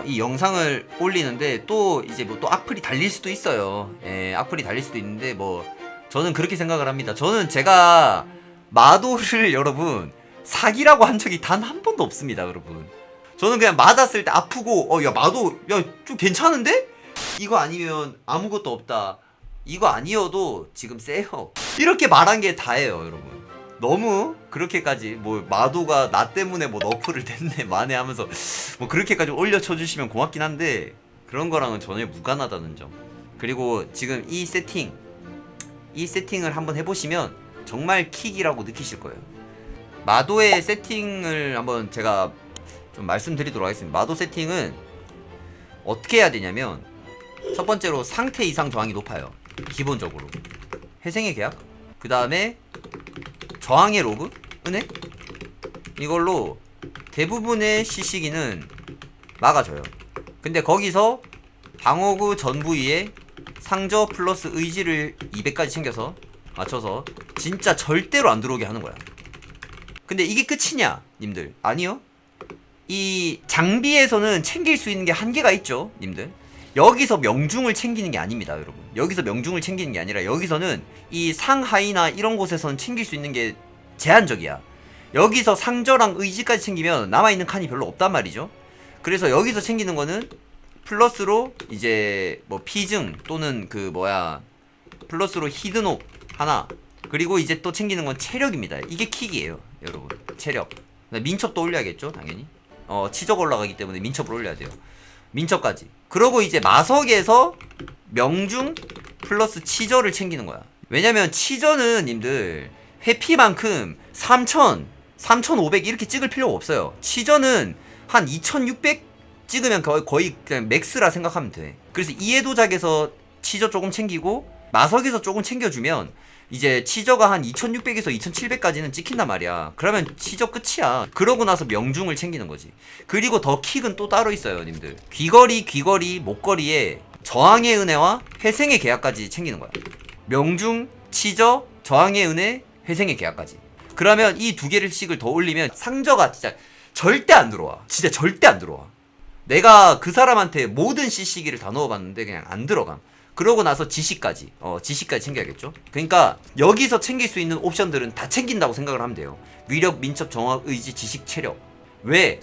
이 영상을 올리는데 또 이제 뭐 또 악플이 달릴 수도 있어요. 예, 악플이 달릴 수도 있는데 뭐 저는 그렇게 생각을 합니다. 저는 제가 마도를 여러분 사기라고 한 적이 단 한 번도 없습니다, 여러분. 저는 그냥 맞았을 때 아프고 야 마도 야 좀 괜찮은데? 이거 아니면 아무것도 없다. 이거 아니어도 지금 세요. 이렇게 말한 게 다예요, 여러분. 너무 그렇게까지 뭐 마도가 나 때문에 뭐 너프를 냈네 마네 하면서 뭐 그렇게까지 올려쳐 주시면 고맙긴 한데 그런 거랑은 전혀 무관하다는 점. 그리고 지금 이 세팅을 한번 해보시면 정말 킥이라고 느끼실 거예요. 마도의 세팅을 한번 제가 좀 말씀드리도록 하겠습니다. 마도 세팅은 어떻게 해야 되냐면 첫 번째로 상태 이상 저항이 높아요. 기본적으로 회생의 계약, 그 다음에 저항의 로그, 은혜, 이걸로 대부분의 CC기는 막아줘요. 근데 거기서 방어구 전 부위에 상저 플러스 의지를 200까지 챙겨서 맞춰서 진짜 절대로 안 들어오게 하는 거야. 근데 이게 끝이냐 님들? 아니요. 이 장비에서는 챙길 수 있는 게 한계가 있죠 님들. 여기서 명중을 챙기는 게 아닙니다, 여러분. 여기서 명중을 챙기는 게 아니라 여기서는 이 상하이나 이런 곳에서는 챙길 수 있는 게 제한적이야. 여기서 상저랑 의지까지 챙기면 남아있는 칸이 별로 없단 말이죠. 그래서 여기서 챙기는 거는 플러스로 이제 뭐 피증 또는 그 뭐야 플러스로 히든옥 하나, 그리고 이제 또 챙기는 건 체력입니다. 이게 킥이에요, 여러분. 체력. 민첩도 올려야겠죠, 당연히. 치적 올라가기 때문에 민첩을 올려야 돼요. 민첩까지. 그러고 이제 마석에서 명중 플러스 치저를 챙기는 거야. 왜냐면 치저는 님들 회피만큼 3000, 3500 이렇게 찍을 필요가 없어요. 치저는 한 2600 찍으면 거의 그냥 맥스라 생각하면 돼. 그래서 이해도작에서 치저 조금 챙기고 마석에서 조금 챙겨주면 이제 치저가 한 2600에서 2700까지는 찍힌단 말이야. 그러면 치저 끝이야. 그러고 나서 명중을 챙기는 거지. 그리고 더 킥은 또 따로 있어요, 님들. 귀걸이, 목걸이에 저항의 은혜와 회생의 계약까지 챙기는 거야. 명중, 치저, 저항의 은혜, 회생의 계약까지. 그러면 이 두 개를 씩을 더 올리면 상저가 진짜 절대 안 들어와. 진짜 절대 안 들어와. 내가 그 사람한테 모든 CC기를 다 넣어봤는데 그냥 안 들어감. 그러고 나서 지시까지 챙겨야겠죠. 그러니까 여기서 챙길 수 있는 옵션들은 다 챙긴다고 생각을 하면 돼요. 위력, 민첩, 정확, 의지, 지식, 체력. 왜?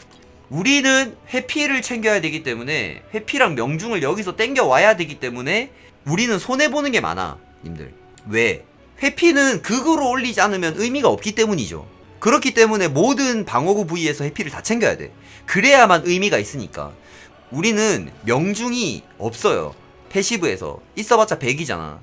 우리는 회피를 챙겨야 되기 때문에, 회피랑 명중을 여기서 땡겨 와야 되기 때문에 우리는 손해보는 게 많아, 님들. 왜? 회피는 극으로 올리지 않으면 의미가 없기 때문이죠. 그렇기 때문에 모든 방어구 부위에서 회피를 다 챙겨야 돼. 그래야만 의미가 있으니까. 우리는 명중이 없어요. 패시브에서 있어봤자 100이잖아.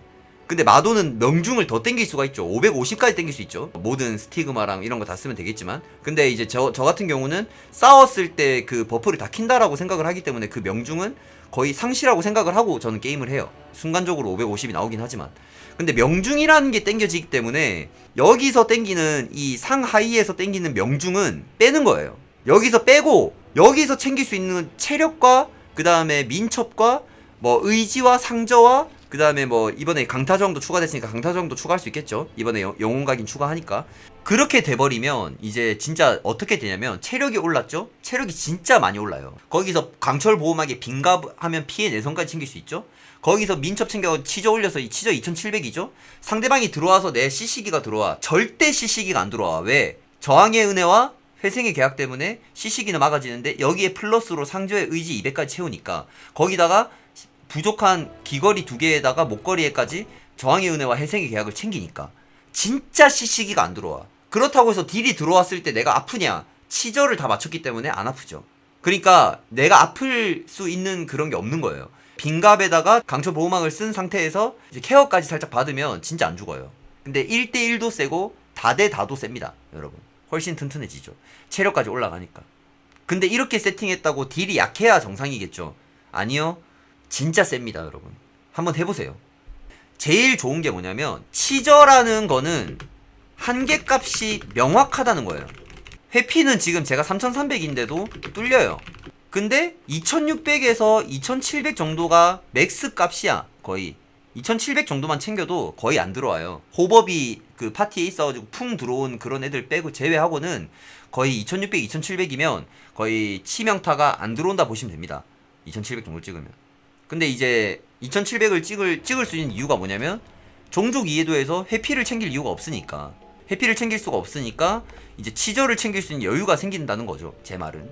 근데 마도는 명중을 더 땡길 수가 있죠. 550까지 땡길 수 있죠. 모든 스티그마랑 이런 거 다 쓰면 되겠지만, 근데 이제 저 같은 경우는 싸웠을 때 그 버프를 다 킨다라고 생각을 하기 때문에 그 명중은 거의 상시라고 생각을 하고 저는 게임을 해요. 순간적으로 550이 나오긴 하지만. 근데 명중이라는 게 땡겨지기 때문에 여기서 땡기는 이 상하이에서 땡기는 명중은 빼는 거예요. 여기서 빼고 여기서 챙길 수 있는 체력과 그 다음에 민첩과 뭐 의지와 상저와 그 다음에 뭐 이번에 강타저항도 추가됐으니까 강타저항도 추가할 수 있겠죠. 이번에 영혼각인 추가하니까. 그렇게 돼버리면 이제 진짜 어떻게 되냐면 체력이 올랐죠. 체력이 진짜 많이 올라요. 거기서 강철 보호막에 빈갑하면 피해 내성까지 챙길 수 있죠. 거기서 민첩 챙겨 치저 올려서 이 치저 2700이죠. 상대방이 들어와서 내 CC기가 들어와. 절대 CC기가 안 들어와. 왜? 저항의 은혜와 회생의 계약 때문에 CC기는 막아지는데 여기에 플러스로 상저의 의지 200까지 채우니까 거기다가 부족한 귀걸이 2개에다가 목걸이에까지 저항의 은혜와 회생의 계약을 챙기니까 진짜 CC기가 안 들어와. 그렇다고 해서 딜이 들어왔을 때 내가 아프냐? 치저를 다 맞췄기 때문에 안 아프죠. 그러니까 내가 아플 수 있는 그런 게 없는 거예요. 빈갑에다가 강철 보호막을 쓴 상태에서 이제 케어까지 살짝 받으면 진짜 안 죽어요. 근데 1대1도 세고 다대다도 셉니다, 여러분. 훨씬 튼튼해지죠. 체력까지 올라가니까. 근데 이렇게 세팅했다고 딜이 약해야 정상이겠죠? 아니요. 진짜 셉니다, 여러분. 한번 해보세요. 제일 좋은 게 뭐냐면 치저라는 거는 한계값이 명확하다는 거예요. 회피는 지금 제가 3300인데도 뚫려요. 근데 2600에서 2700 정도가 맥스 값이야. 거의 2700 정도만 챙겨도 거의 안 들어와요. 호법이 그 파티에 있어가지고 풍 들어온 그런 애들 빼고 제외하고는 거의 2600, 2700이면 거의 치명타가 안 들어온다 보시면 됩니다. 2700 정도 찍으면. 근데 이제 2700을 찍을 수 있는 이유가 뭐냐면 종족 이해도에서 회피를 챙길 이유가 없으니까. 회피를 챙길 수가 없으니까 이제 치저를 챙길 수 있는 여유가 생긴다는 거죠. 제 말은.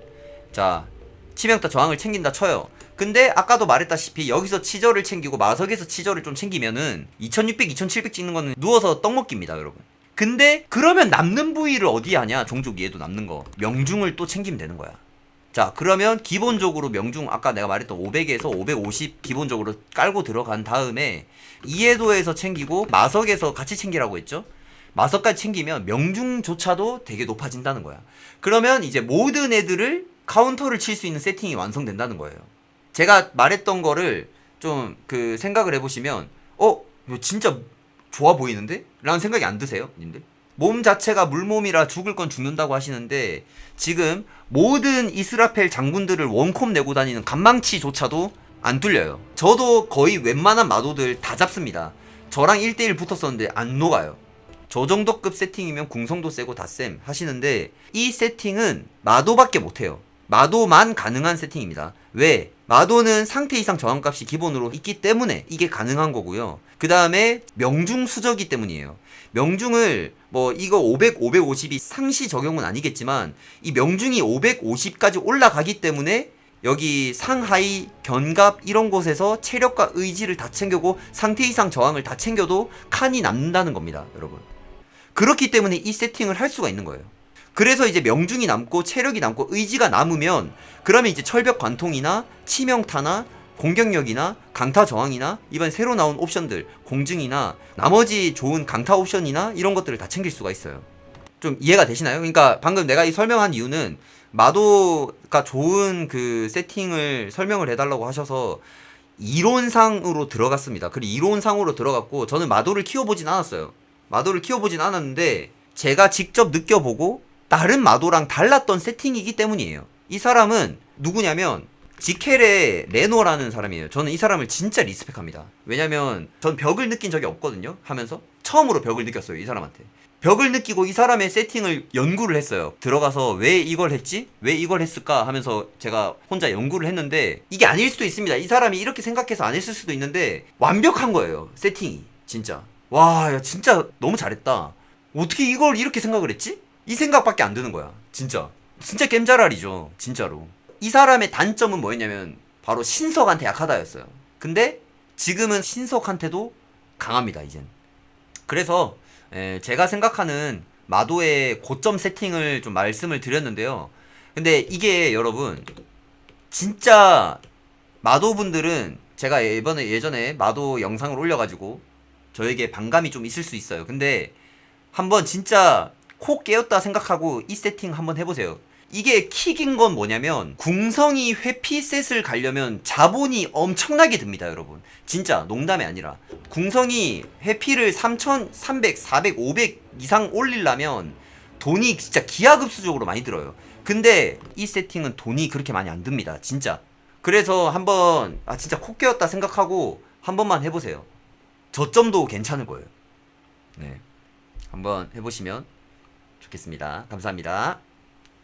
자, 치명타 저항을 챙긴다 쳐요. 근데 아까도 말했다시피 여기서 치저를 챙기고 마석에서 치저를 좀 챙기면은 2600, 2700 찍는 거는 누워서 떡 먹기입니다, 여러분. 근데 그러면 남는 부위를 어디에 하냐? 종족 이해도 남는 거. 명중을 또 챙기면 되는 거야. 자, 그러면 기본적으로 명중 아까 내가 말했던 500에서 550 기본적으로 깔고 들어간 다음에 이해도에서 챙기고 마석에서 같이 챙기라고 했죠? 마석까지 챙기면 명중조차도 되게 높아진다는 거야. 그러면 이제 모든 애들을 카운터를 칠 수 있는 세팅이 완성된다는 거예요. 제가 말했던 거를 좀 그 생각을 해보시면 이거 진짜 좋아 보이는데? 라는 생각이 안 드세요? 님들? 몸 자체가 물몸이라 죽을 건 죽는다고 하시는데 지금 모든 이스라펠 장군들을 원콤 내고 다니는 간망치조차도 안 뚫려요. 저도 거의 웬만한 마도들 다 잡습니다. 저랑 1대1 붙었었는데 안 녹아요. 저 정도급 세팅이면 궁성도 세고 다 쌤 하시는데 이 세팅은 마도밖에 못해요. 마도만 가능한 세팅입니다. 왜? 마도는 상태 이상 저항값이 기본으로 있기 때문에 이게 가능한 거고요. 그 다음에 명중 수저기 때문이에요. 명중을 뭐 이거 500, 550이 상시 적용은 아니겠지만 이 명중이 550까지 올라가기 때문에 여기 상하이 견갑 이런 곳에서 체력과 의지를 다 챙겨고 상태 이상 저항을 다 챙겨도 칸이 남는다는 겁니다, 여러분. 그렇기 때문에 이 세팅을 할 수가 있는 거예요. 그래서 이제 명중이 남고 체력이 남고 의지가 남으면 그러면 이제 철벽 관통이나 치명타나 공격력이나 강타 저항이나 이번 새로 나온 옵션들 공증이나 나머지 좋은 강타 옵션이나 이런 것들을 다 챙길 수가 있어요. 좀 이해가 되시나요? 그러니까 방금 내가 이 설명한 이유는 마도가 좋은 그 세팅을 설명을 해달라고 하셔서 이론상으로 들어갔습니다. 그리고 이론상으로 들어갔고 저는 마도를 키워보진 않았어요. 마도를 키워보진 않았는데 제가 직접 느껴보고 다른 마도랑 달랐던 세팅이기 때문이에요. 이 사람은 누구냐면 지켈의 레노라는 사람이에요. 저는 이 사람을 진짜 리스펙합니다. 왜냐면 전 벽을 느낀 적이 없거든요. 하면서 처음으로 벽을 느꼈어요. 이 사람한테. 벽을 느끼고 이 사람의 세팅을 연구를 했어요. 들어가서 왜 이걸 했지? 왜 이걸 했을까? 하면서 제가 혼자 연구를 했는데 이게 아닐 수도 있습니다. 이 사람이 이렇게 생각해서 안 했을 수도 있는데 완벽한 거예요. 세팅이. 진짜. 와, 야, 진짜 너무 잘했다. 어떻게 이걸 이렇게 생각을 했지? 이 생각밖에 안 드는 거야. 진짜. 진짜 겜자랄이죠. 진짜로. 이 사람의 단점은 뭐였냐면 바로 신석한테 약하다였어요. 근데 지금은 신석한테도 강합니다. 이젠. 그래서 제가 생각하는 마도의 고점 세팅을 좀 말씀을 드렸는데요. 근데 이게 여러분 진짜 마도분들은 제가 예전에 마도 영상을 올려가지고 저에게 반감이 좀 있을 수 있어요. 근데 한번 진짜 코 깨었다 생각하고 이 세팅 한번 해보세요. 이게 킥인 건 뭐냐면 궁성이 회피셋을 가려면 자본이 엄청나게 듭니다, 여러분. 진짜 농담이 아니라 궁성이 회피를 3,300, 400, 500 이상 올리려면 돈이 진짜 기하급수적으로 많이 들어요. 근데 이 세팅은 돈이 그렇게 많이 안 듭니다, 진짜. 그래서 한번 진짜 코 깨었다 생각하고 한 번만 해보세요. 저점도 괜찮을 거예요. 네, 한번 해보시면 좋겠습니다. 감사합니다.